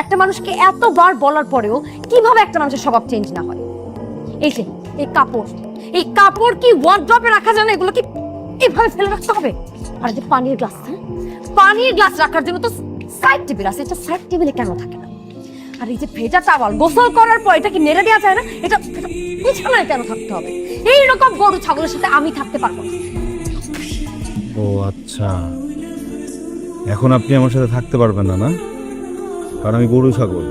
একটা মানুষকে এতবার বলার পরেও কিভাবে একটা মানুষের স্বভাব চেঞ্জ না হয়। এই যে এই কাপড় কি ওয়ার্ড্রপে রাখা যায় না? এগুলো কি এভাবে ফেলে রাখতে হবে? আর যে পানির গ্লাস, পানির গ্লাস রাখার জন্য তো সাইড টেবিল আছে, এটা সাইড টেবিলে কেন থাকে না? আর এই যে ভেজা টাওয়াল গোসল করার পর এটা কি নেড়ে দেওয়া যায় না? এটা বিছানায় কেন থাকতে হবে? এইরকম গরু ছাগলের সাথে আমি থাকতে পারবো না। ও আচ্ছা, এখন আপনি আমার সাথে থাকতে পারবেন না, না? কারণ আমি গরু ছাগল।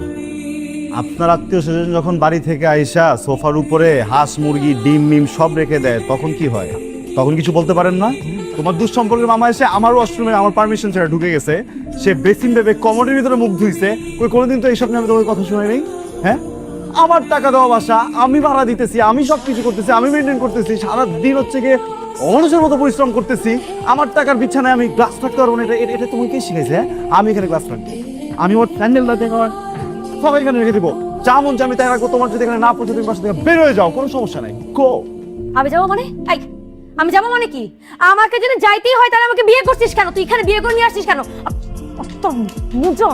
আপনার আত্মীয় স্বজন যখন বাড়ি থেকে আইসা সোফার উপরে হাঁস মুরগি ডিম মিম সব রেখে দেয়, তখন কি হয়? তখন কিছু বলতে পারেন না? তোমার দুঃসম্পর্কের মামা এসে আমার ওয়াশরুমে আমার পারমিশন ছাড়া ঢুকে গেছে, সে বেসিন ভেবে কমোডের ভিতরে মুখ ধুইছে, কোনোদিন তো এইসব নিয়ে আমি তোমাকে কথা শুনাই নেই। হ্যাঁ, আমার টাকা দেওয়া বাসা, আমি ভাড়া দিতেছি, আমি সব কিছু করতেছি, আমি মেনটেন করতেছি, সারাদিন হচ্ছে গিয়ে অমানুষের মতো পরিশ্রম করতেছি, আমার টাকার বিছানায় আমি গ্লাস রাখতে পারবো না। এটা তুমি কে শিখেছে? হ্যাঁ, আমি এখানে গ্লাস রাখবো, আমি ওর স্যান্ডেলটা দেখো সব এখানে রেখে দিব, যেমন যে আমি তাই রাখবো। তোমার যদি এখানে না পৌঁছে তুমি বাসা থেকে বের হয়ে যাও, কোনো সমস্যা নাই। গো। আমি যাবো মানে? আমি যাবো মানে কি? আমাকে যদি যাইতেই হয় তাহলে আমাকে বিয়ে করছিস কেন? তুই এখানে বিয়ে করে নিয়ে আসছিস কেন? তোর মুজো,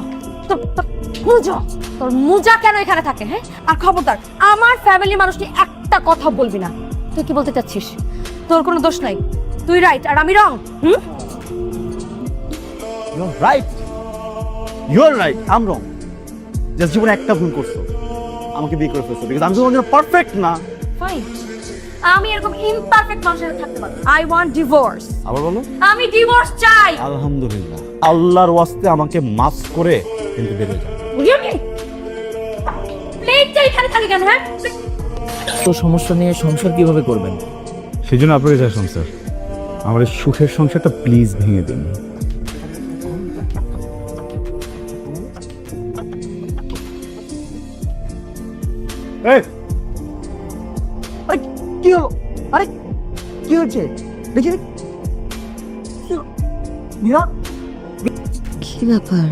তোর মুজা কেন এখানে থাকে? হ্যাঁ, আর খবরদার আমার ফ্যামিলির মানুষ নিয়ে একটা কথা বলবি না। তুই কি বলতে চাচ্ছিস? তোর কোনো দোষ নাই, তুই রাইট আর আমি রং। You're right, I'm wrong. Just জীবনে একটা ভুল করছো, আমাকে বিয়ে করে ফেলছো, বিকজ আমি তোমার জন্য পারফেক্ট না। ফাইন, আমি এরকম ইমপারফেক্ট মানুষের সাথে থাকতে পারবো। I want divorce. আবার বলো। আমি ডিভোর্স চাই। আলহামদুলিল্লাহ, আল্লাহর ওয়াস্তে আমাকে মাফ করে কিন্তু বেরিয়ে যাও। প্লেটটা এখানে থাকে কেন? হ্যাঁ, তো সমস্যা নিয়ে সংসার কিভাবে করবেন? সেই জন্য আপনাকে চাই সংসার, আমার এই সুখের সংসারটা প্লিজ ভেঙে দিন। কি হলো? আরে কি হচ্ছে? দেখি কি ব্যাপার?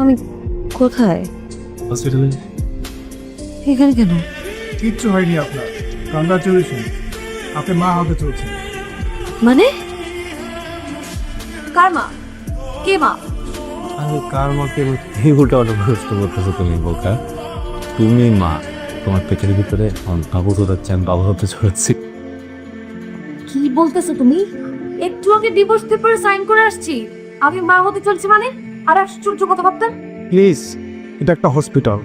আমি কোথায়? হসপিটালে। এখানে কেন? কিচ্ছু হয়নি আপনার, কংগ্রাচুলেশন, আপনি মা হতে চলছেন। মানে কার মা? কে মা? আরে কার মাকে উল্টা পাল্টা প্রশ্ন করতেছো তুমি বোকা? তুমি মা, তোমার পেটের ভিতরে বাবু তো যাচ্ছে, আমি বাবু হতে চলেছি। কি বলতেছো তুমি? একটু আগে ডিভোর্স পেপারে সাইন করে আসছি, আমি মা হতে চলছি মানে? আর আশ্চর্য কথা ভাবতেন। প্লিজ, এটা একটা হসপিটাল,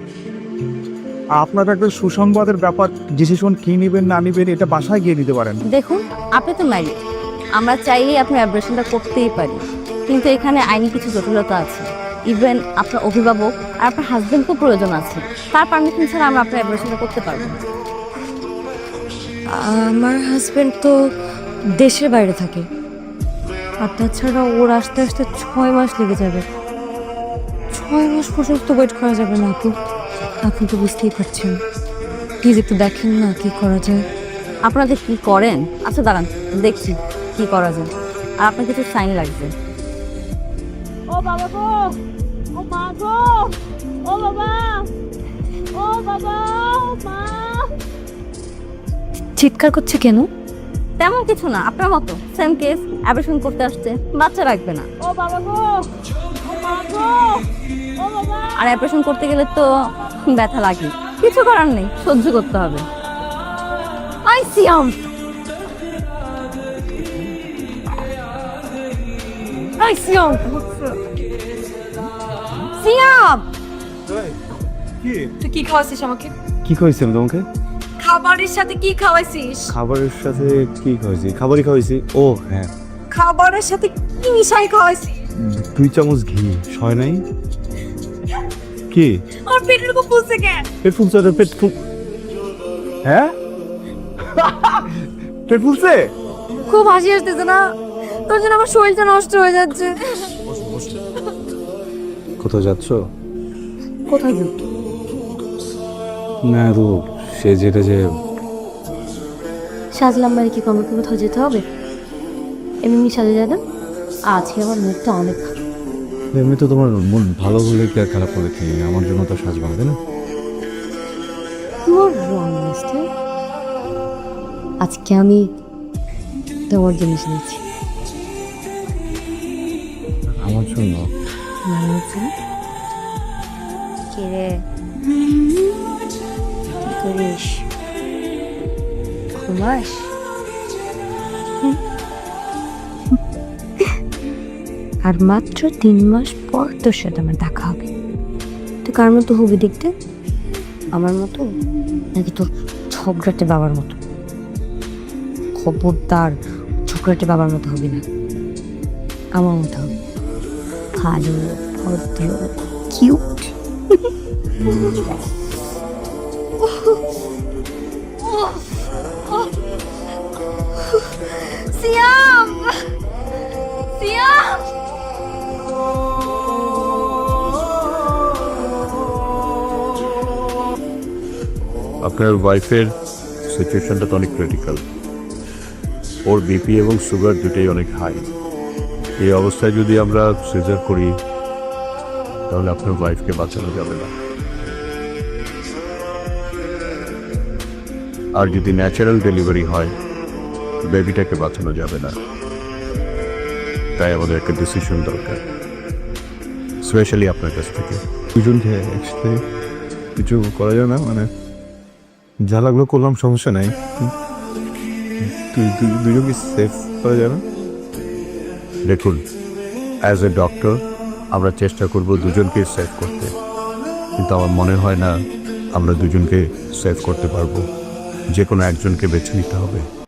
আর আপনার একটা সুসংবাদের ব্যাপার, ডিসিশন কি নেবেন না নেবেন এটা বাসায় গিয়ে নিতে পারেন। দেখুন, আপনি তো ম্যারিড, আমরা চাইলেই আপনার অ্যাব্রেশনটা করতেই পারি, কিন্তু এখানে আইনি কিছু জটিলতা আছে। ইভেন আপনার অভিভাবক আর আপনার হাজবেন্ডকেও প্রয়োজন আছে, তার পারমিশন ছাড়া আমরা আপনার অ্যাব্রেশনটা করতে পারবো না। আমার হাজবেন্ড তো দেশের বাইরে থাকে, আর তাছাড়া ওর আসতে আসতে 6 মাস লেগে যাবে। 6 মাস পর্যন্ত ওয়েট করা যাবে না আপু, আপনি তো বুঝতেই পারছেন। প্লিজ একটু দেখেন না কি করা যায়। আপনাদের কি করেন? আচ্ছা দাঁড়ান, দেখছি কি করা যায়। আর আপনার কিছু সাইন লাগবে। ও বাবা গো, ও মা গো, ও বাবা, ও বাবা, ও মা। চিৎকার করছে কেন? তেমন কিছু না, আপনার মতো সেম কেস, অ্যাব্রেশন করতে আসছে, বাচ্চা রাখবে না। ও বাবা গো, ও মা গো, ও বাবা। আর অ্যাব্রেশন করতে গেলে তো ব্যথা লাগে, কিছু করার নেই, সহ্য করতে হবে। আই সিয়াম, আই সিয়াম, সিয়াম। কি তুই কি খাওয়াইছিস আমাকে? কি খাওয়াইছি আমি তোমাকে? খাবারের সাথে কি খাওয়াইছিস? খাবারের সাথে কি খাওয়াইছি? খাবারই খাওয়াইছি। ও হ্যাঁ, খাবারের সাথে কি মিশাই খাওয়াইছিস? 2 চামচ ঘি। সয় নাই কি? আর পেটের উপর ফুলছে কেন? পেট ফুলছে? পেট ফুল, হ্যাঁ পেট ফুলছে। খুব হাসি আসতেছে না? তোর জন্য আমার শরীরটা নষ্ট হয়ে যাচ্ছে। কোথাও যাচ্ছ? কোথায় যাবো? না তো সে যেটা যে সাজলাম মানে কি কমে কোথাও যেতে হবে? এমনি সাজে যায় না? আজকে আমার মুখটা অনেক খারাপ। এমনি তো তোমার মন ভালো হলে কি আর খারাপ করে কি? আমার জন্য তো সাজবা হবে না? Your wrong mister. আজকে আমি তোমার জিনিস নিচ্ছি। আমার জন্য? মনে হচ্ছে না? কিরে কি করিস ঘুমাস আর মাত্র 3 মাস পর তোর সাথে আমার দেখা হবে তুই কার মতো হবি দেখতে আমার মতো নাকি তোর ঝগড়াটে বাবার মতো খবরদার ঝগড়াটে বাবার মতো হবি না আমার মতো হবে ভালো ভদ্র কিউট সিয়াম সিয়াম আপনার ওয়াইফের সিচুয়েশনটা তো অনেক ক্রিটিক্যাল। ওর বিপি এবং সুগার দুটোই অনেক হাই। এই অবস্থায় যদি আমরা সিজার করি তাহলে আপনার ওয়াইফকে বাঁচানো যাবে না। আর যদি ন্যাচারাল ডেলিভারি হয় বেবিটাকে বাঁচানো যাবে না। তাই আমাদের একটা ডিসিশন দরকার, স্পেশালি আপনার কাছ থেকে। দুজনকে একসাথে কিছু করা যায় না, মানে যা লাগলো করলাম, সমস্যা নাই। দুজনকে সেফ করা যায় না? দেখুন, অ্যাজ এ ডক্টর আমরা চেষ্টা করব দুজনকে সেভ করতে, কিন্তু আমার মনে হয় না আমরা দুজনকে সেভ করতে পারবো। যে কোনো একজনকে বেছে নিতে হবে।